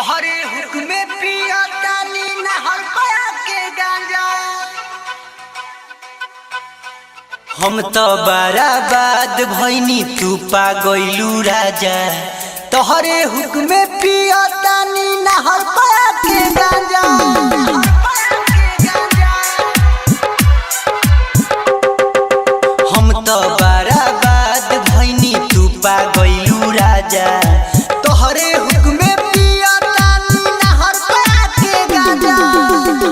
तोहरे हुक्मे पिया तानी नहर पया के गांजा। हम तो बराबाद भइनी तू पा गइलू राजा। तोहरे हुक्मे पिया तानी नहर पया के गांजा। हम तो बराबाद भइनी तू पा गइलू राजा। तोहरे हुक्मे पिया तानी नहर पया के गांजा।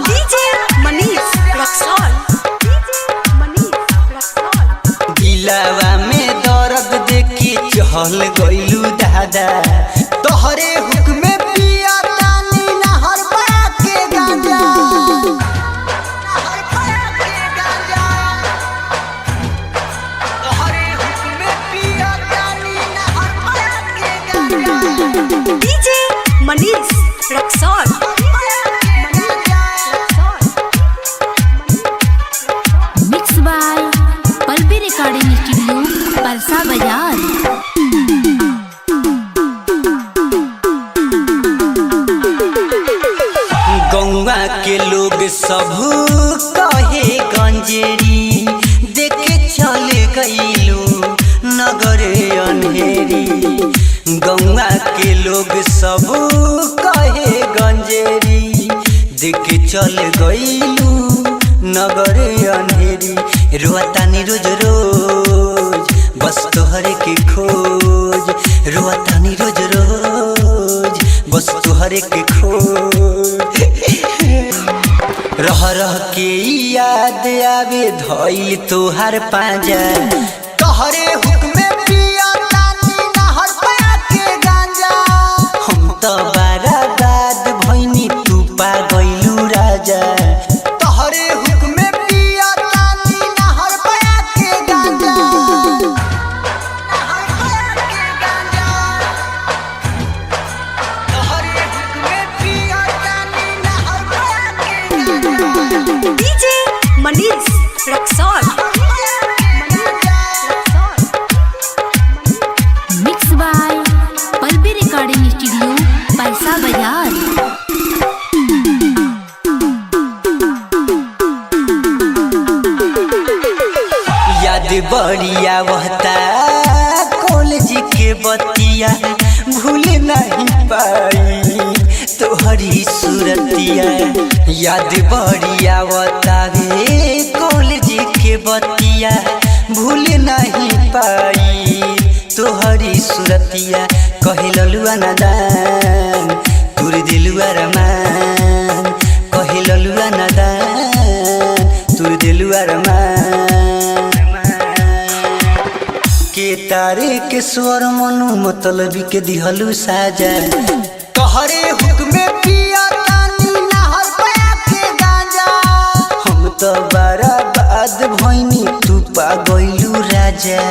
डीजे मनीष रक्सौल, दिलवा में दर्द देखी चहल गइलू दादा। तोहरे हुक्मे पिया तानी नहर पया के गांजा। नहर पया के गांजा। तोहरे हुक्मे पिया तानी नहर पया के गांजा। DJ Manish Raxaul. Mix by Pallavi recording studio Parsa Bazar. गौवा के लोग सब कहे गंजेरी। देखे चल गइलू नगरे अंधेरी। गौवा के लोग सब कहे गंजेरी। देखे चल गइलू नगरे अंधेरी। रोतानी रोज रोज बस तोहरे के खोज। रोतानी रोज रोज बस तोहरे के खोज। रह रह के याद आवे धइल तोहार पांजा। तोहरे हुक्मे पिया तानी नहर पया के गांजा। हम तो बराबाद भइनी तू पा गइलू राजा। तोहरे हुक्मे पिया तानी नहर पया के गांजा। नहर पया के गांजा। तोहरे हुक्मे पिया तानी नहर पया के गांजा। DJ Manish Raxaul. Mix by Pallavi recording studio Parsa Bazar. याद बढ़िया बहता कॉलेज के बतिया। भूल नहीं पाई तोहरी सूरतिया। याद बढ़िया बतावे कॉलेज के बतिया। भूल नहीं पाई तोहरी सूरतिया। कहे ललुआ नादान तुर दिलुआ रमान। कहे ललुआ नादान तुर दिलुआ रमान। के तारे के स्वर मनु मतलबी के दिहलू साजा। तोहरे हुक्मे पिया तानी नहर पया के गांजा। हम तो बराबाद भइनी तू पा गइलू राजा।